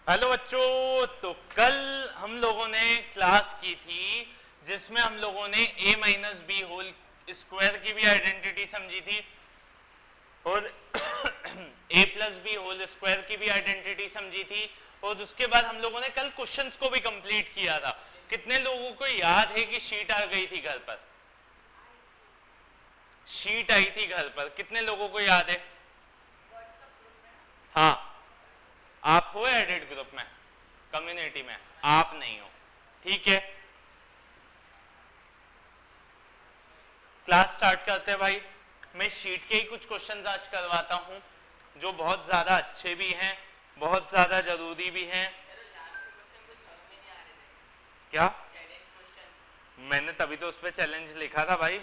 Hello बच्चों। तो कल हम लोगों ने क्लास की थी जिसमें हम लोगों ने a minus b whole square की भी आइडेंटिटी समझी थी और a plus b whole square की भी आइडेंटिटी समझी थी। और उसके बाद हम लोगों ने कल क्वेश्चंस को भी कंप्लीट किया था। कितने लोगों को याद है कि शीट आ गई थी घर पर? शीट आई थी घर पर, कितने लोगों को याद है? हाँ, आप हो एडेड ग्रुप में, कम्युनिटी में? आप नहीं हो, ठीक है। क्लास स्टार्ट करते हैं भाई। मैं शीट के ही कुछ क्वेश्चंस आज करवाता हूं जो बहुत ज्यादा अच्छे भी हैं, बहुत ज्यादा जरूरी भी हैं। क्या? मैंने तभी तो उस पर चैलेंज लिखा था भाई।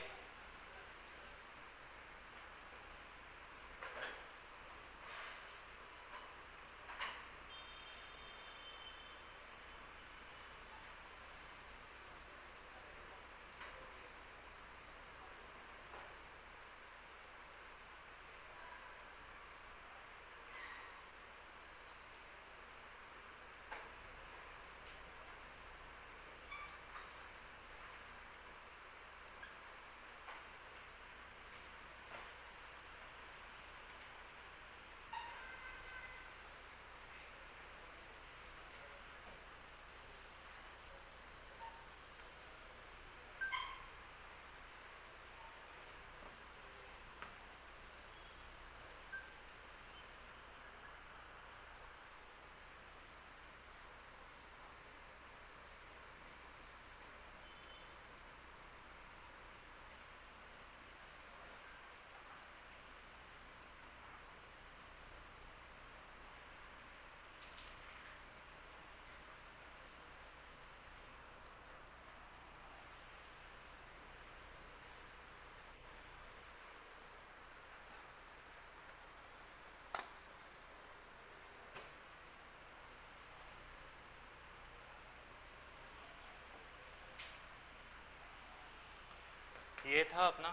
ये था अपना।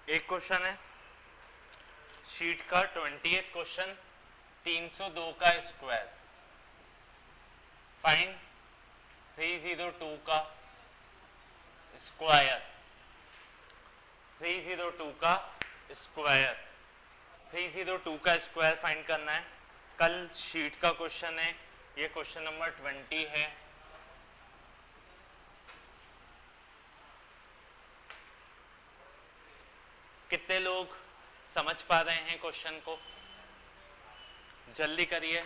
एक क्वेश्चन है शीट का 20th क्वेश्चन, 302 का स्क्वायर फाइंड 302 का स्क्वायर। 302 का स्क्वायर, 302 का स्क्वायर फाइंड करना है। कल शीट का क्वेश्चन है, ये क्वेश्चन नंबर 20 है। कितने लोग समझ पा रहे हैं क्वेश्चन को? जल्दी करिए।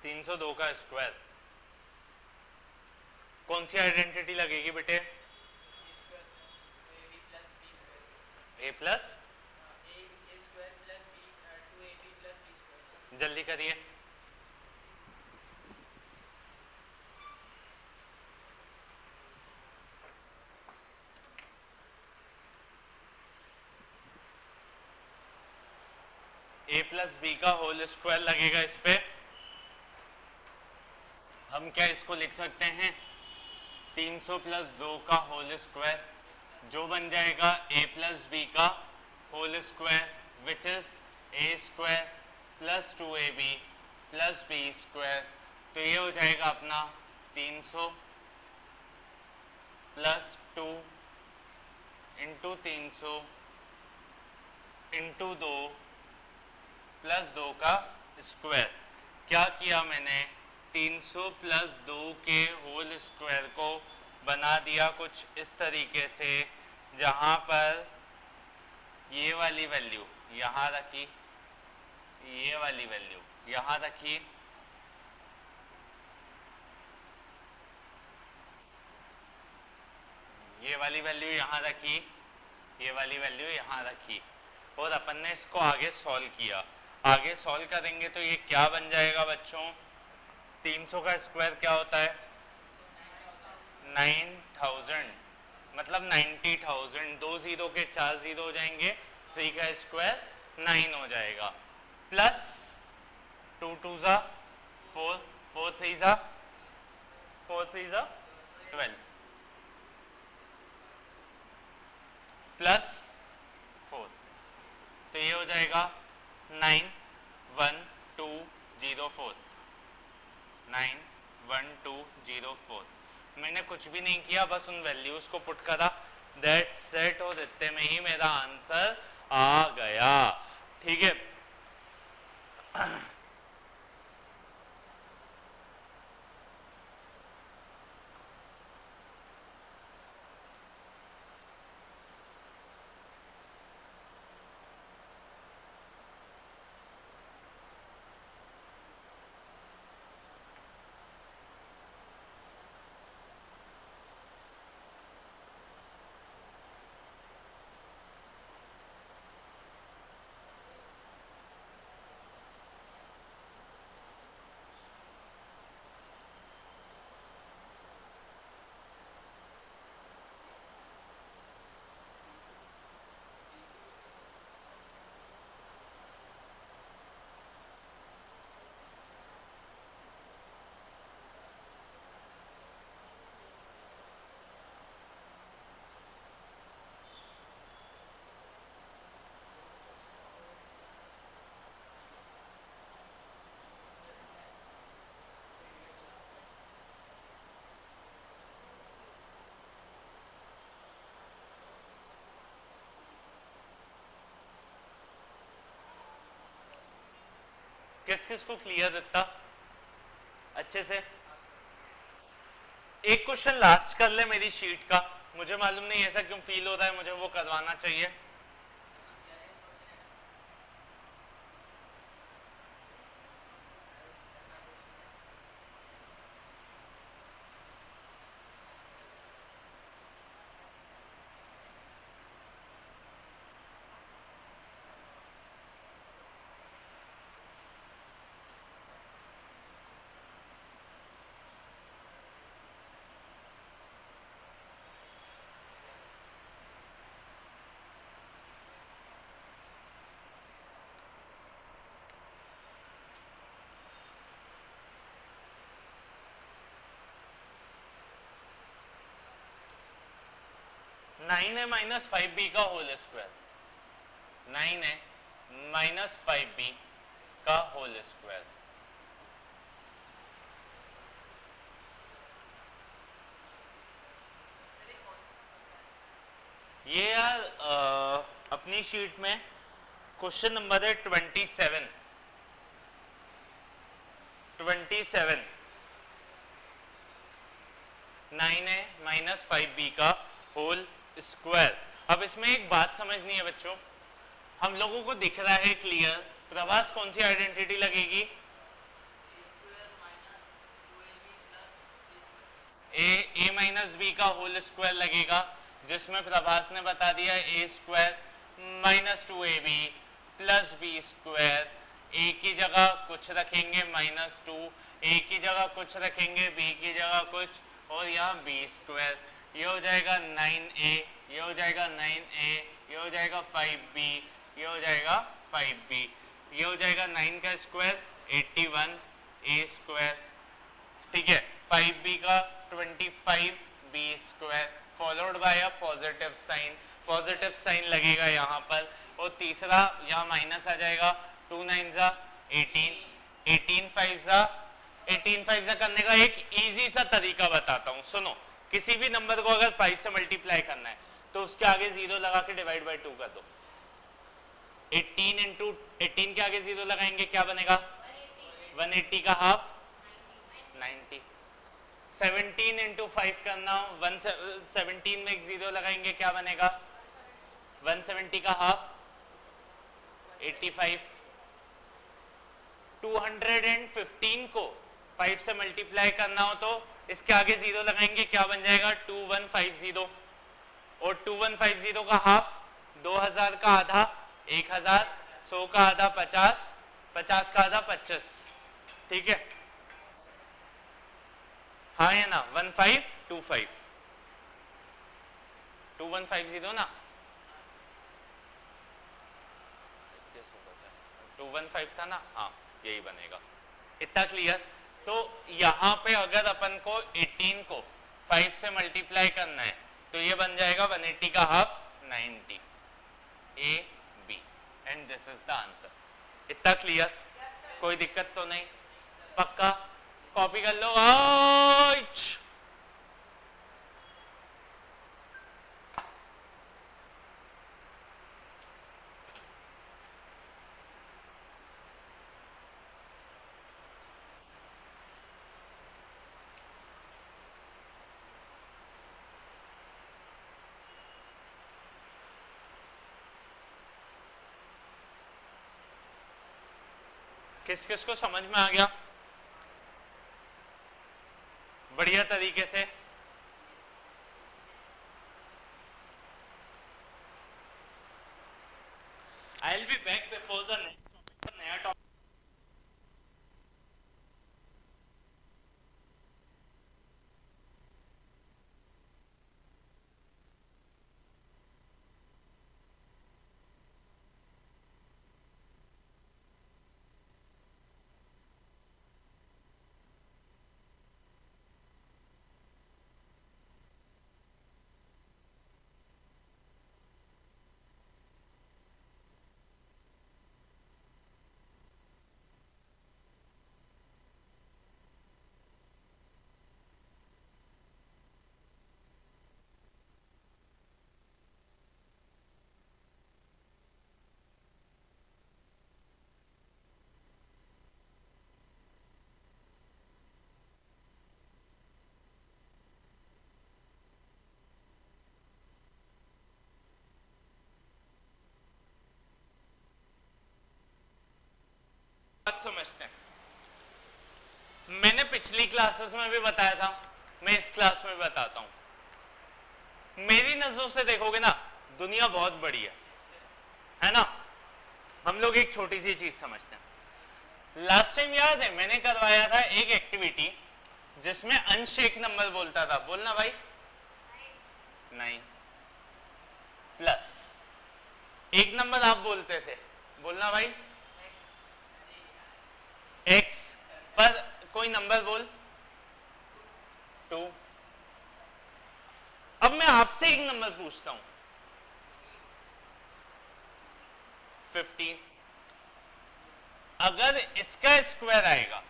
तीन सौ दो का स्क्वायर, कौन सी आइडेंटिटी लगेगी बेटे? ए प्लस, जल्दी करिए। ए प्लस बी का होल स्क्वायर लगेगा इस पे। हम क्या इसको लिख सकते हैं? 300 प्लस 2 का होल स्क्वायर, जो बन जाएगा ए प्लस बी का whole square which is a square plus 2ab plus B square. तो ये हो जाएगा अपना 300 प्लस 2 इंटू 300 इंटू 2 प्लस 2 का स्क्वायर। क्या किया मैंने? 300 प्लस 2 के होल स्क्वायर को बना दिया कुछ इस तरीके से, जहाँ पर ये वाली वैल्यू यहाँ रखी, ये वाली वैल्यू यहां रखिए, ये वाली वैल्यू यहां रखी, ये वाली वैल्यू यहां रखी, और अपन ने इसको आगे सॉल्व किया। आगे सॉल्व करेंगे तो ये क्या बन जाएगा बच्चों, 300 का स्क्वायर क्या होता है 9000, मतलब 90,000, 2 जीरो के 4 जीरो हो जाएंगे, 3 का स्क्वायर 9 हो जाएगा, प्लस 2 2 जा 4, 4 3 जा 12, प्लस 4, तो ये हो जाएगा 91204, 91204। मैंने कुछ भी नहीं किया, बस उन वैल्यूज को पुट करा, दैट सेट, और इतने में ही मेरा आंसर आ गया। ठीक है, किस किस को क्लियर इतना अच्छे से? एक क्वेश्चन लास्ट कर ले मेरी शीट का, मुझे मालूम नहीं ऐसा क्यों फील हो रहा है, मुझे वो करवाना चाहिए। नाइन है माइनस 5b का होल स्क्वायर, 9 है माइनस 5b का होल स्क्वायर। ये यार अपनी शीट में क्वेश्चन नंबर है 27, 9 है माइनस 5b का होल स्क्वायर। अब इसमें एक बात समझनी है बच्चों, हम लोगों को दिख रहा है क्लियर, प्रभास कौन सी आइडेंटिटी लगेगी, ए माइनस बी का होल स्क्वायर लगेगा, जिसमें प्रभास ने बता दिया A square minus 2ab plus B square, A की जगह कुछ रखेंगे माइनस 2, ए की जगह कुछ रखेंगे, बी की जगह कुछ, और यहाँ बी स्क्वायर, ये हो जाएगा 9a, ये हो जाएगा 9a, ये हो जाएगा 5b, ये हो जाएगा 5b, ये हो जाएगा 9 का स्क्वायर 81 a स्क्वायर, ठीक है, 5b का 25b square, followed by a positive sign, positive sign लगेगा यहाँ पर, और तीसरा यहाँ माइनस आ जाएगा, 2 9 जा 18, 18 5 जा 18 5 जा करने का एक इजी सा तरीका बताता हूँ, सुनो। किसी भी नंबर को अगर 5 से मल्टीप्लाई करना है तो उसके आगे 0 लगा के डिवाइड बाय 2 कर दो। 18 इंटू 18 के आगे 0 लगाएंगे क्या बनेगा 180 का हाफ 90। 17 इंटू 5 करना, 17 में एक 0 लगाएंगे क्या बनेगा 170 का हाफ 85। 215 को 5 से मल्टीप्लाई करना हो तो इसके आगे 0 लगाएंगे, क्या बन जाएगा 2150, और 2150 का हाफ 2000 का आधा 1000, 100 का आधा 50, 50 का आधा 25, ठीक है, हाँ है ना 1525, 2150 ना, 215 था ना, हाँ यही बनेगा, इतना क्लियर। तो यहाँ पे अगर अपन को 18 को 5 से मल्टीप्लाई करना है तो ये बन जाएगा 180 का half 90, a b, and this is the answer. इतना क्लियर, कोई दिक्कत तो नहीं, पक्का कॉपी कर लो आज। किस किस को समझ में आ गया बढ़िया तरीके से? I will be back before the next नया टॉपिक। बात समझते हैं, मैंने पिछली क्लासेस में भी बताया था, मैं इस क्लास में भी बताता हूं। मेरी नजरों से देखोगे ना दुनिया बहुत बड़ी है ना, हम लोग एक छोटी सी चीज समझते हैं। लास्ट टाइम याद है मैंने करवाया था एक एक्टिविटी जिसमें अंश एक नंबर बोलता था, बोलना भाई 9 प्लस एक नंबर आप बोलते थे, बोलना भाई x पर कोई नंबर बोल 2। अब मैं आपसे एक नंबर पूछता हूं 15, अगर इसका स्क्वायर आएगा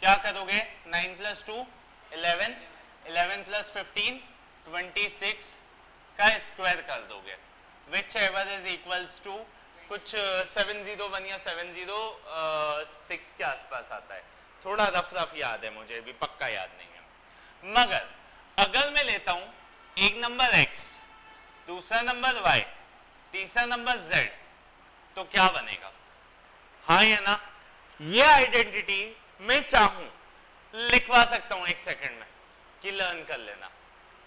क्या करोगे? 9 प्लस 2 11, 11 प्लस 15 26 का स्क्वायर कर दोगे, whichever is equals to कुछ 701 या 706 के आसपास आता है, थोड़ा रफ रफ याद है मुझे भी, पक्का याद नहीं है। मगर अगर मैं लेता हूं एक नंबर x, दूसरा नंबर y, तीसरा नंबर z, तो क्या बनेगा? हाँ या ना? ये आइडेंटिटी मैं चाहूं लिखवा सकता हूं एक सेकंड में कि लर्न कर लेना,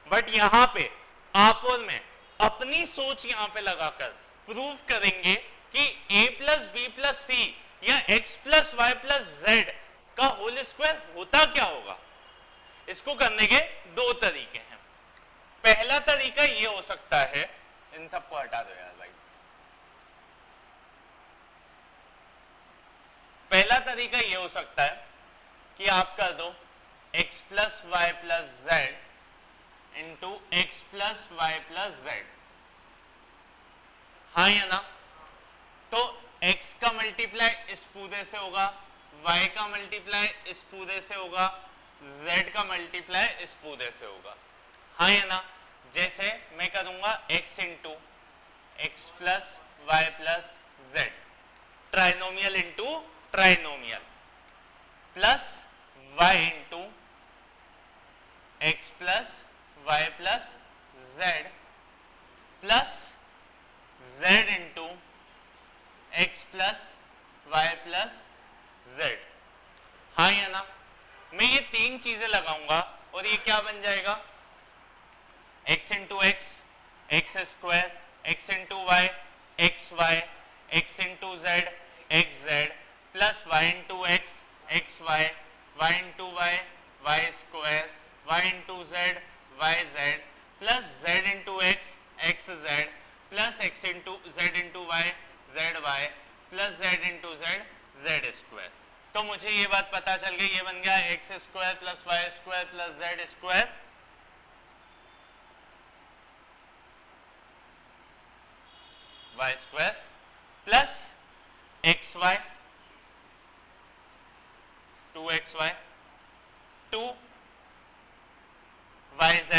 बट यहां पे आप और मैं अपनी सोच यहां पे लगाकर प्रूव करेंगे कि a plus B plus c या x plus y plus z का होल स्क्वायर होता क्या होगा। इसको करने के दो तरीके हैं। पहला तरीका ये हो सकता है, इन सबको हटा दो यार भाई, पहला तरीका ये हो सकता है कि आप कर दो x plus y plus z into x plus y plus z, हाँ या ना? तो x का मल्टीप्लाई इस पूरे से होगा, y का मल्टीप्लाई इस पूरे से होगा, z का मल्टीप्लाई इस पूरे से होगा, हाँ या ना? जैसे मैं करूंगा x into x plus y plus z, trinomial into trinomial, plus y into x plus y plus z, plus z into x plus y plus z. हाँ या ना? मैं ये तीन चीजें लगाऊंगा और ये क्या बन जाएगा, x into x x square, x into y x y, x into z x z, plus y into x x y, y into y y square, y into z y z, plus z into x x z, plus x into z into y z y, plus z into z z square. तो मुझे ये बात पता चल गई, ये बन गया x square plus y square plus z square y square plus x y 2xy 2yz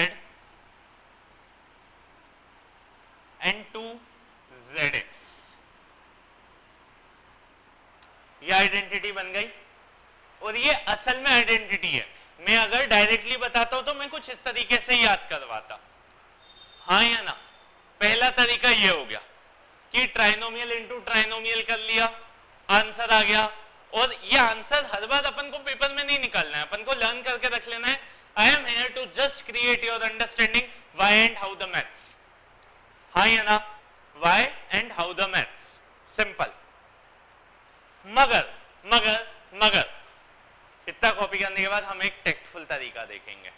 and 2zx। ये आइडेंटिटी बन गई और ये असल में आइडेंटिटी है। मैं अगर डायरेक्टली बताता हूं तो मैं कुछ इस तरीके से याद करवाता, हाँ या ना? पहला तरीका ये हो गया कि ट्राइनोमियल इंटू ट्राइनोमियल कर लिया, आंसर आ गया। और ये आंसर हर बार अपन को पेपर में नहीं निकालना है, अपन को लर्न करके रख लेना है। I am here to just create your understanding why and how the maths, हाँ या ना? Why and how the maths, simple. मगर मगर मगर इतना कॉपी करने के बाद हम एक टेक्टफुल तरीका देखेंगे।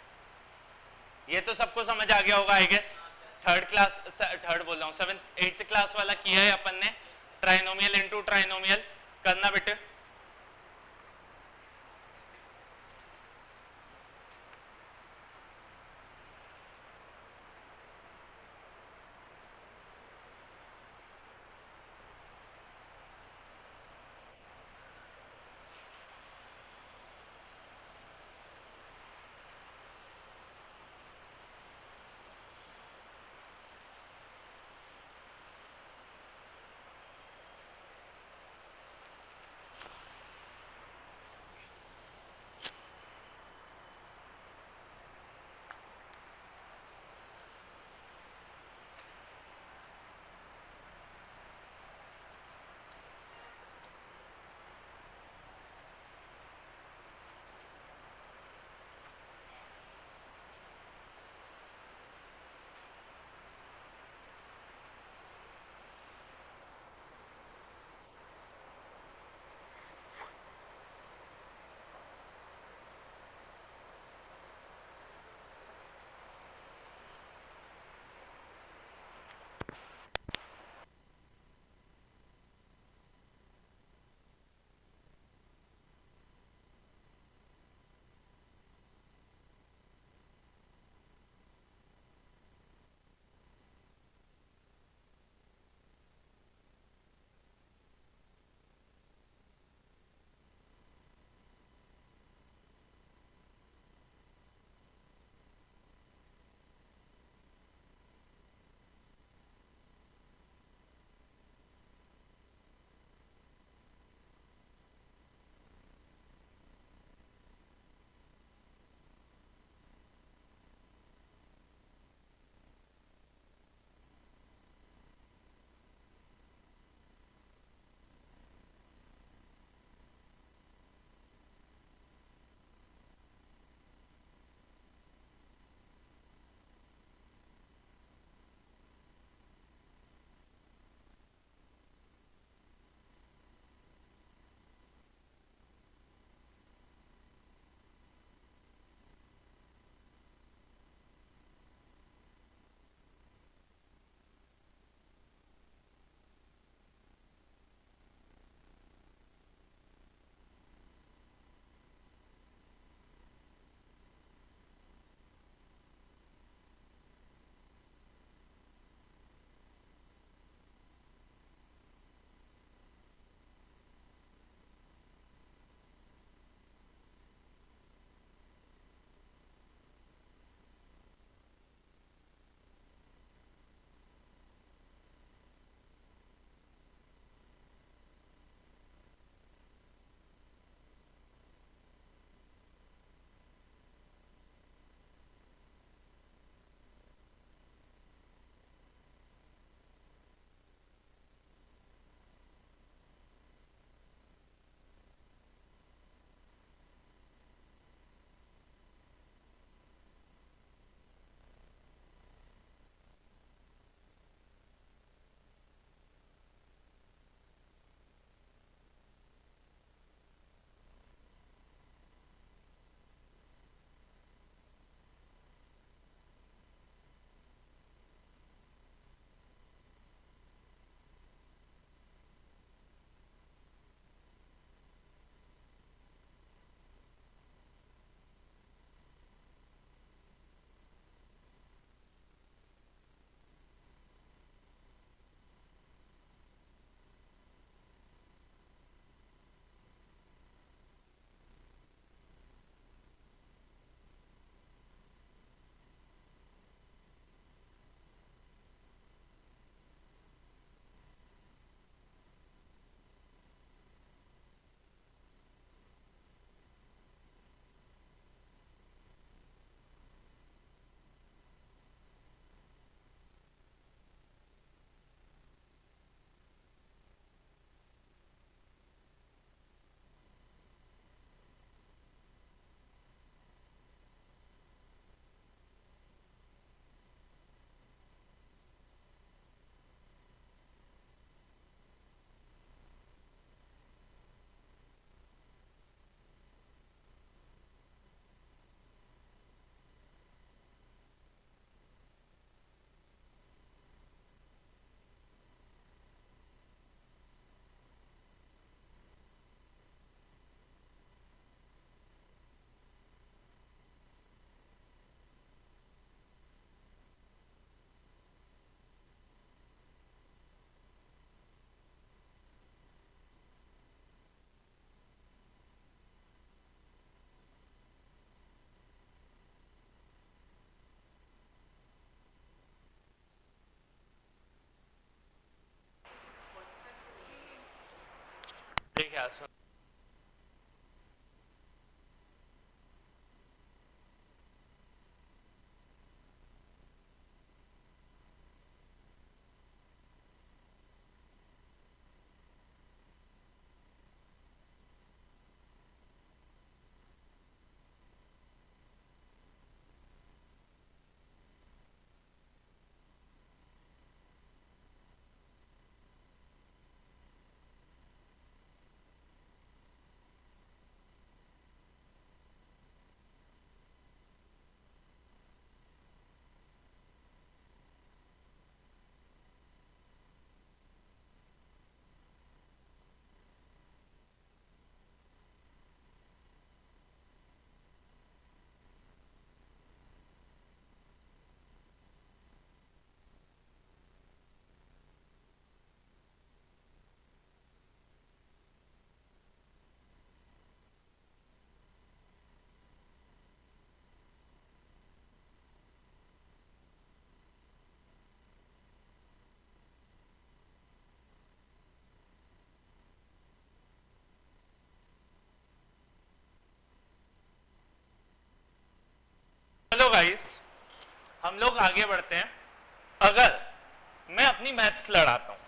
ये तो सबको समझ आ गया होगा आई गेस, थर्ड बोल रहा हूँ, 7th 8th क्लास वाला किया है अपन ने, ट्राइनोमियल इंटू ट्राइनोमियल करना बेटे। जाएगा। चलो गाइस, हम लोग आगे बढ़ते हैं। अगर मैं अपनी मैथ्स लड़ाता हूं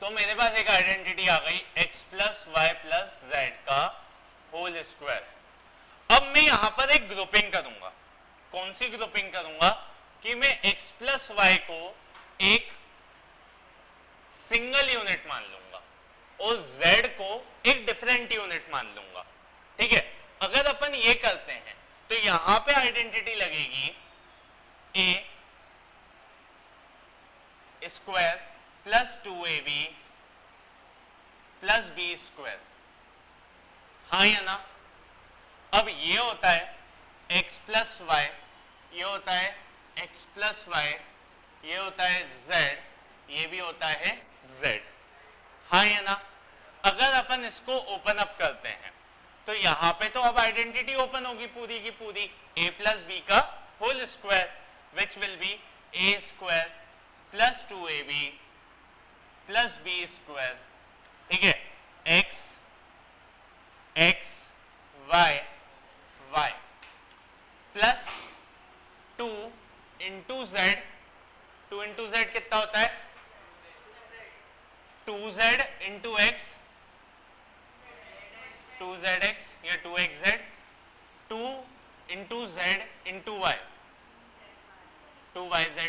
तो मेरे पास एक आइडेंटिटी आ गई x plus y plus z का होल स्क्वायर। अब मैं यहां पर एक ग्रुपिंग करूंगा। कौन सी ग्रुपिंग करूंगा कि मैं x प्लस वाई को एक सिंगल यूनिट मान लूंगा और z को एक डिफरेंट यूनिट मान लूंगा। ठीक है, अगर अपन ये करते हैं तो यहां पे आइडेंटिटी लगेगी a square plus 2ab plus B square. हाँ या ना? अब ये होता है x प्लस वाई, ये होता है x प्लस वाई, ये होता है z, ये भी होता है z। हाँ या ना? अगर अपन इसको ओपन अप करते हैं तो यहां पे तो अब आइडेंटिटी ओपन होगी पूरी की पूरी, a प्लस बी का whole square which will be a square plus 2ab plus B square. ठीक है, x x y y plus 2 into जेड। 2 इंटू जेड कितना होता है? 2z इंटू एक्स, 2zx या 2xz, 2 into z into Y, 2yz।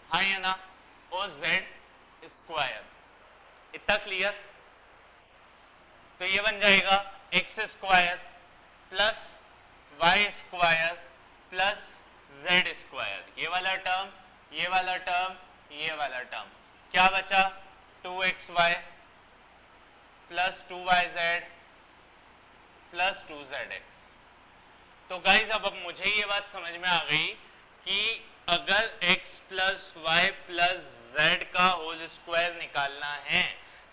हाँ या ना? और z स्क्वायर। इतना क्लियर? तो ये बन जाएगा x square plus y square plus z square. ये वाला टर्म, ये वाला टर्म, ये वाला टर्म। क्या बचा? 2xy plus 2yz plus 2zx। तो गाइज अब मुझे ये बात समझ में आ गई कि अगर x plus y plus z का होल स्क्वायर निकालना है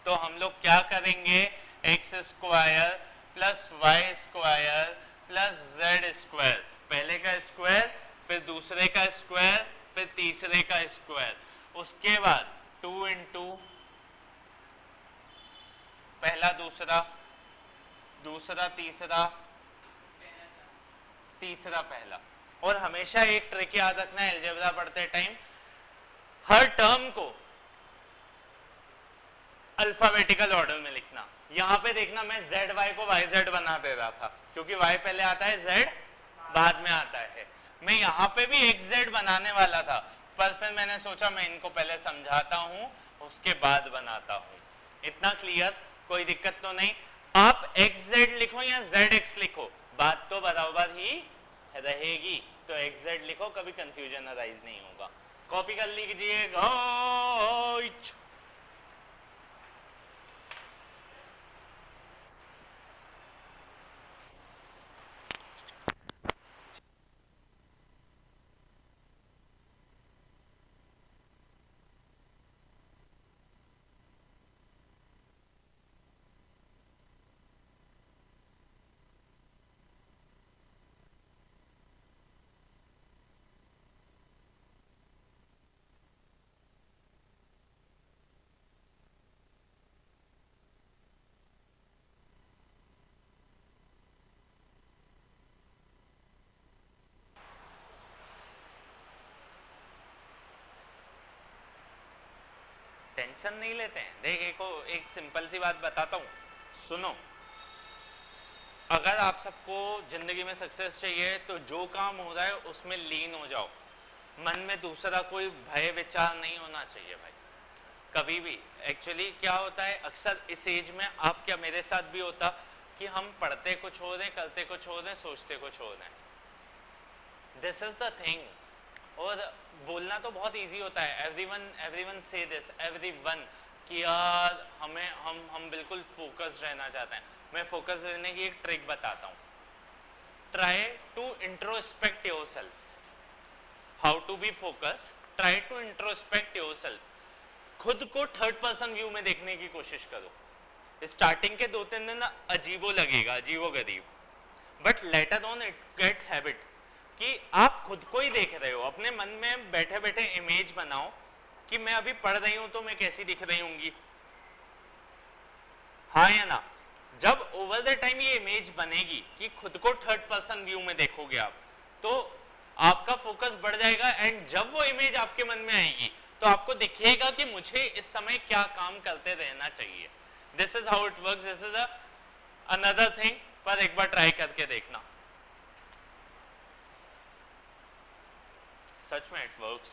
तो हम लोग क्या करेंगे? X square plus y square plus z square, पहले का स्क्वायर फिर दूसरे का स्क्वायर फिर तीसरे का स्क्वायर, उसके बाद 2 इंटू पहला दूसरा, दूसरा तीसरा, तीसरा पहला। और हमेशा एक ट्रिक याद रखना है अलजेब्रा पढ़ते टाइम, हर टर्म को अल्फाबेटिकल ऑर्डर में लिखना। यहां पे देखना मैं जेड वाई को वाई जेड बना दे रहा था क्योंकि वाई पहले आता है, जेड बाद में आता है। मैं यहां पे भी एक्स जेड बनाने वाला था पर फिर मैंने सोचा मैं इनको पहले समझाता हूं उसके बाद बनाता हूं। इतना क्लियर? कोई दिक्कत तो नहीं? आप एक्स जेड लिखो या जेड एक्स लिखो, बात तो बराबर ही रहेगी। तो एक्स जेड लिखो, कभी कंफ्यूजन अराइज नहीं होगा। कॉपी कर लीजिएगा। टेंशन नहीं लेते हैं। देख एक सिंपल सी बात बताता हूँ, सुनो। अगर आप सबको जिंदगी में सक्सेस चाहिए तो जो काम हो रहा है उसमें लीन हो जाओ। मन में दूसरा कोई भय विचार नहीं होना चाहिए भाई, कभी भी। एक्चुअली क्या होता है अक्सर इस एज में, आप क्या, मेरे साथ भी होता कि हम पढ़ते कुछ हो रहे हैं, करते कुछ हो रहे हैं, सोचते कुछ हो रहे हैं। This is the thing. और बोलना तो बहुत इजी होता है, एवरीवन से दिस, एवरीवन, कि यार हम बिल्कुल फोकस्ड रहना चाहते हैं। मैं फोकस रहने की एक ट्रिक बताता हूँ। Try to introspect yourself. How to be focus? Try to introspect yourself. खुद को थर्ड पर्सन व्यू में देखने की कोशिश करो। स्टार्टिंग के 2-3 दिन अजीबो लगेगा, अजीबो गरीब, but later on it gets habit कि आप खुद को ही देख रहे हो। अपने मन में बैठे बैठे इमेज बनाओ कि मैं अभी पढ़ रही हूं तो मैं कैसी दिख रही होंगी, हाँ या ना? जब ओवर द टाइम ये इमेज बनेगी कि खुद को थर्ड पर्सन व्यू में देखोगे आप, तो आपका फोकस बढ़ जाएगा। एंड जब वो इमेज आपके मन में आएगी तो आपको दिखेगा कि मुझे इस समय क्या काम करते रहना चाहिए। This is how it works. This is another thing, पर एक बार ट्राई करके देखना, सच में इट वर्क्स।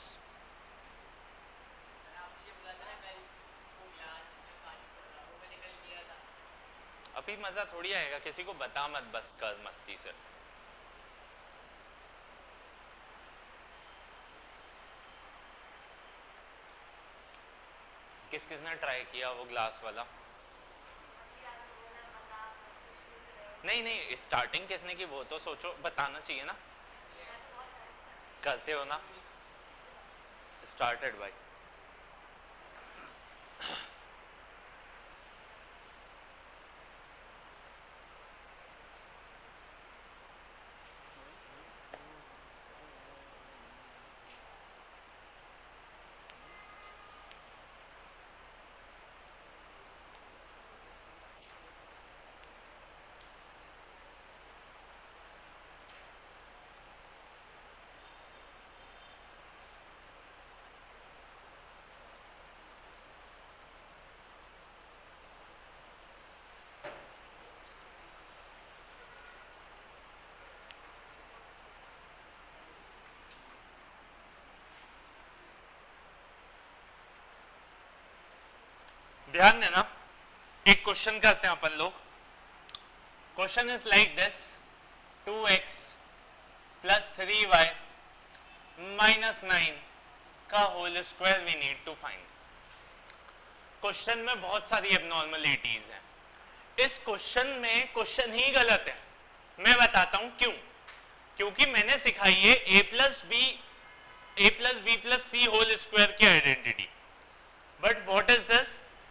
अभी मजा थोड़ी आएगा, किसी को बता मत, बस कर मस्ती से। किसने ट्राई किया वो ग्लास वाला? नहीं, स्टार्टिंग किसने की वो तो सोचो, बताना चाहिए ना। करते हो ना? स्टार्टेड भाई। ध्यान देना, एक क्वेश्चन करते हैं अपन लोग। Question is like this, 2x plus 3y minus 9 का whole square we need to find. Question में बहुत सारी एबनॉर्मलिटीज हैं। इस क्वेश्चन में क्वेश्चन ही गलत है। मैं बताता हूं क्यों। क्योंकि मैंने सिखाई है a plus B plus C whole square की identity. But what is this?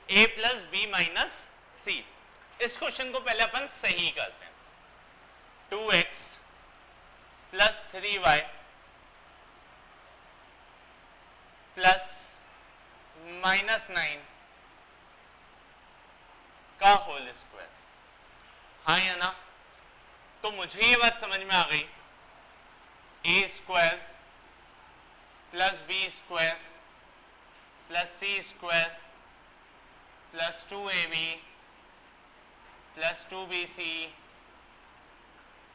a plus B minus C. इस क्वेश्चन को पहले अपन सही करते हैं। 2x plus 3y plus minus 9 का होल स्क्वायर, हाँ या ना? तो मुझे ये बात समझ में आ गई, a square plus B square plus c square plus 2ab plus 2bc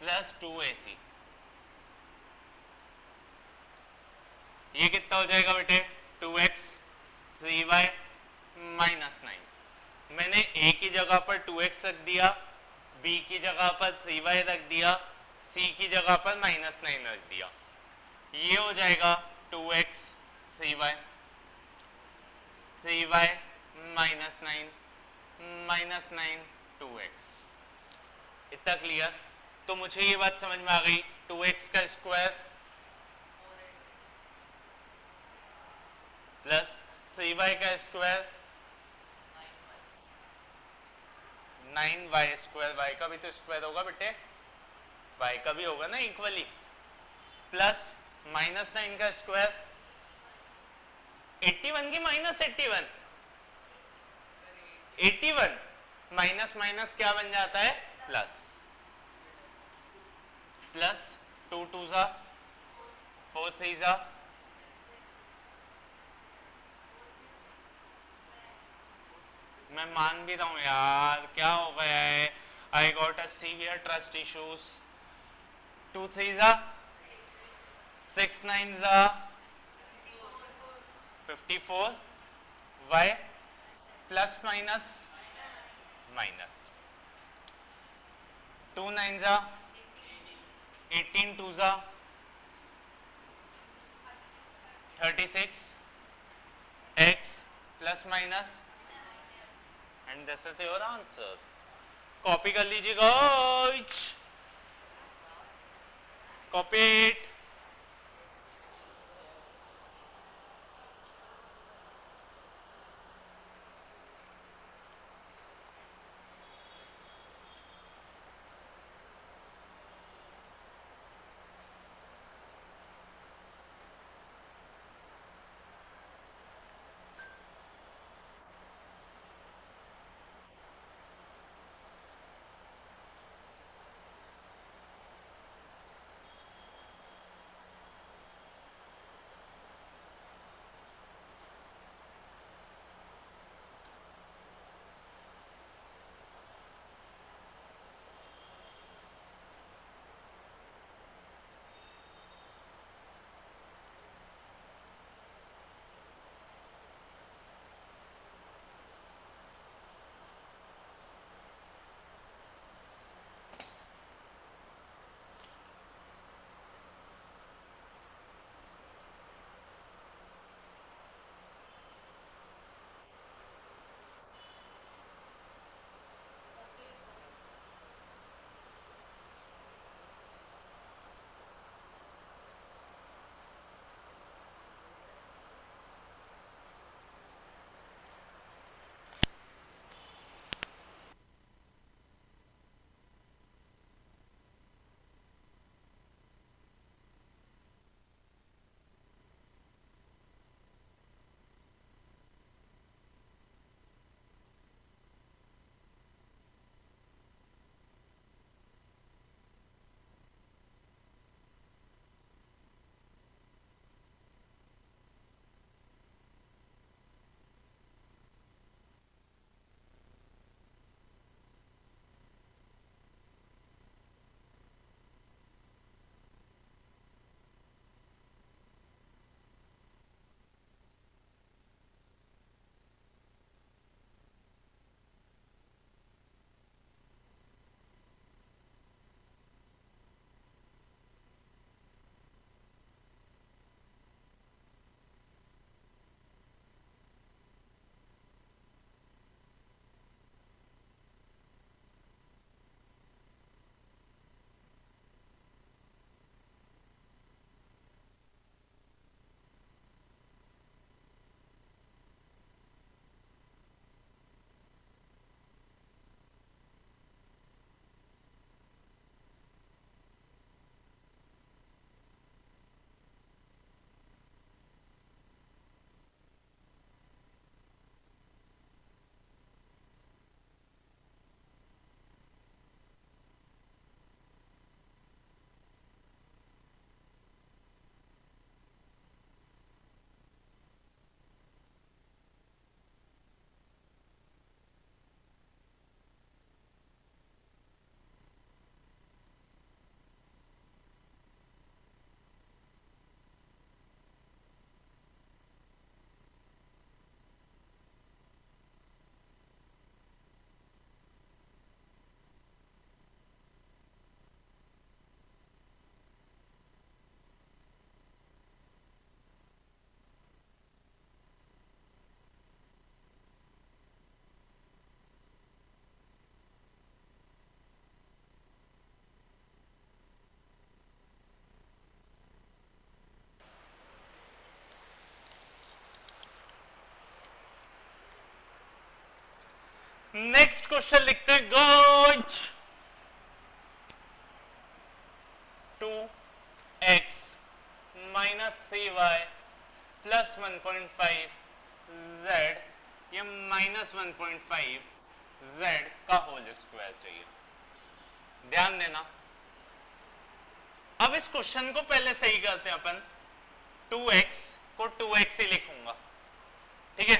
plus 2ac, ये कितना हो जाएगा बेटे? 2x 3y minus 9। मैंने a की जगह पर 2x रख दिया, b की जगह पर 3y रख दिया, c की जगह पर माइनस 9 रख दिया। ये हो जाएगा 2x 3y माइनस 9 2x। इतना क्लियर? तो मुझे ये बात समझ में आ गई, 2x का स्क्वायर प्लस 3y का स्क्वायर 9y स्क्वायर, y का भी तो स्क्वायर होगा बेटे, y का भी होगा ना इक्वली, प्लस माइनस 9 का स्क्वायर 81 की माइनस 81, 81 माइनस माइनस क्या बन जाता है? प्लस, प्लस 2 2 जा 4 3 जा मैं मान भी रहा हूँ यार, क्या हो गया है, I got a severe trust issues. 2 3 जा 6 9 जा 54, वाई प्लस माइनस माइनस, 2 9 जा 18, 2 जा 36, x plus minus, and this is your answer. Copy कर लीजिएगा, कॉपी इट। नेक्स्ट क्वेश्चन लिखते हैं guys. 2x minus 3y plus 1.5 z, ये माइनस 1.5 z का होल स्क्वायर चाहिए। ध्यान देना, अब इस क्वेश्चन को पहले सही करते हैं अपन। 2x को 2x ही लिखूंगा, ठीक है,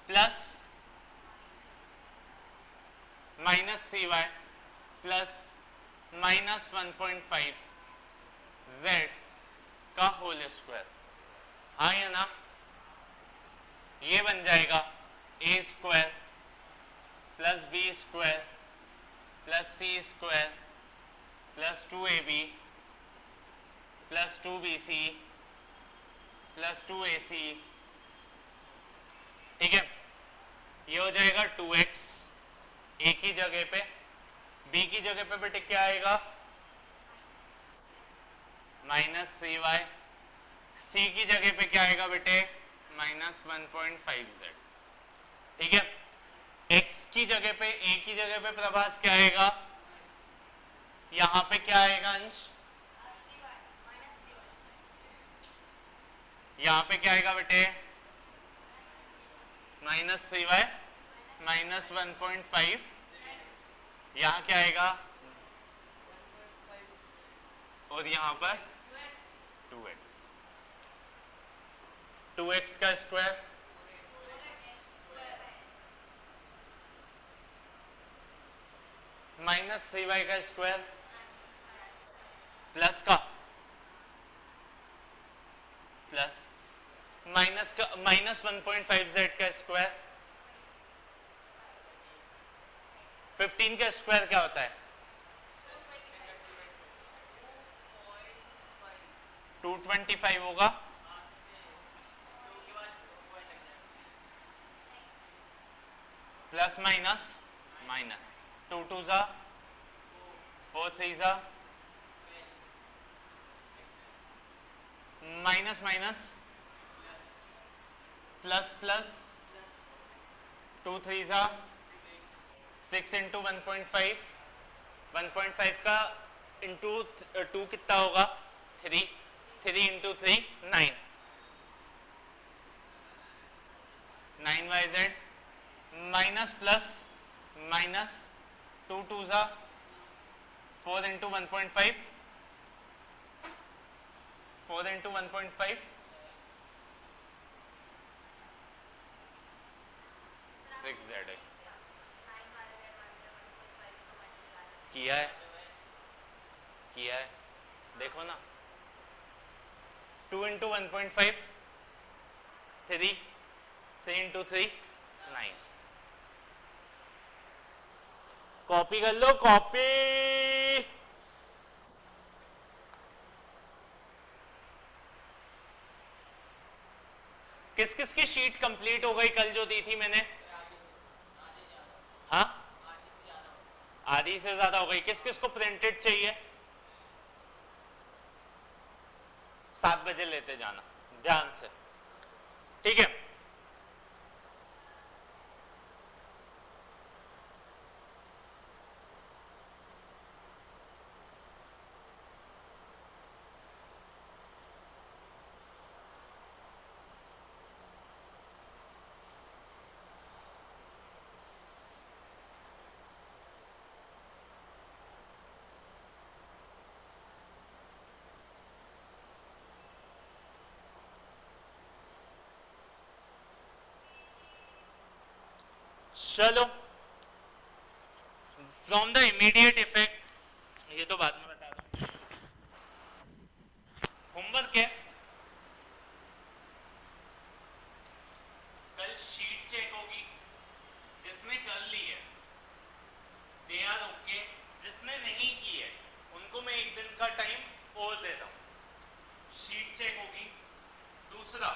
प्लस -3y प्लस -1.5 z का होल स्क्वायर। हाँ या ना? ये बन जाएगा a square plus b square plus c square plus 2ab plus 2bc plus 2ac। ठीक है, ये हो जाएगा 2x a की जगह पे, b की जगह पे बेटे क्या आएगा -3y, c की जगह पे क्या आएगा बेटे -1.5z। ठीक है, x की जगह पे a की जगह पे प्रभास क्या आएगा, यहां पे क्या आएगा अंश, यहां पे क्या आएगा बेटे -3y -1.5, यहां क्या आएगा और यहां पर 2x, 2x का स्क्वायर -3y का स्क्वायर प्लस का प्लस माइनस का -1.5z का स्क्वायर, 15 का स्क्वायर क्या होता है 225 होगा, प्लस माइनस माइनस 2 2 जा 4 3 जा माइनस माइनस प्लस प्लस 2 3 जा 6 इंटू 1.5, 1.5 का इंटू 2 कितना होगा 3, 3 into 3 9, 9yz minus plus minus 2 2 जा 4 इंटू 1.5, 4 इंटू 1.5 6z किया है, किया है देखो ना, 2 इंटू 1.5 3, 3 इंटू 3 9। कॉपी कर लो कॉपी। किस किस की शीट कंप्लीट हो गई कल जो दी थी मैंने, हाँ आधी से ज्यादा हो गई, किस किस को प्रिंटेड चाहिए 7 बजे लेते जाना ध्यान से, ठीक है। चलो फ्रॉम द इमीडिएट इफेक्ट, ये तो बाद में बता दो, होमवर्क है कल शीट चेक होगी, जिसने कर ली है दे आर ओके, जिसने नहीं की है उनको मैं 1 दिन का टाइम और दे रहा हूं, शीट चेक होगी। दूसरा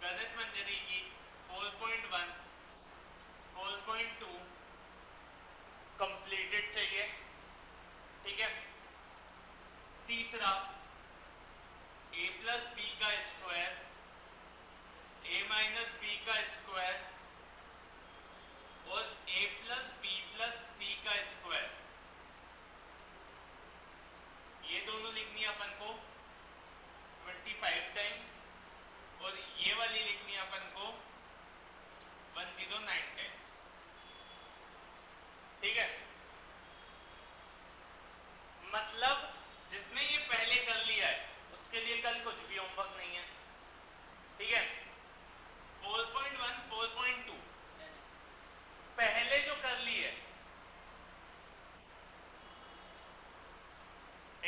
गणित मंजरी की 4.1 4.2 कंप्लीटेड चाहिए, ठीक है। तीसरा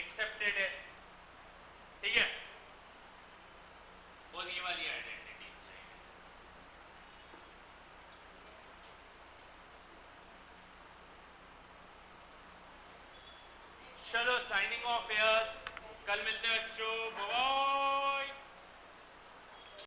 एक्सेप्टेड है, ठीक है, और ये वाली आइडेंटिटीज चाहिए। चलो साइनिंग ऑफ यार, कल मिलते हैं बच्चों, बाय।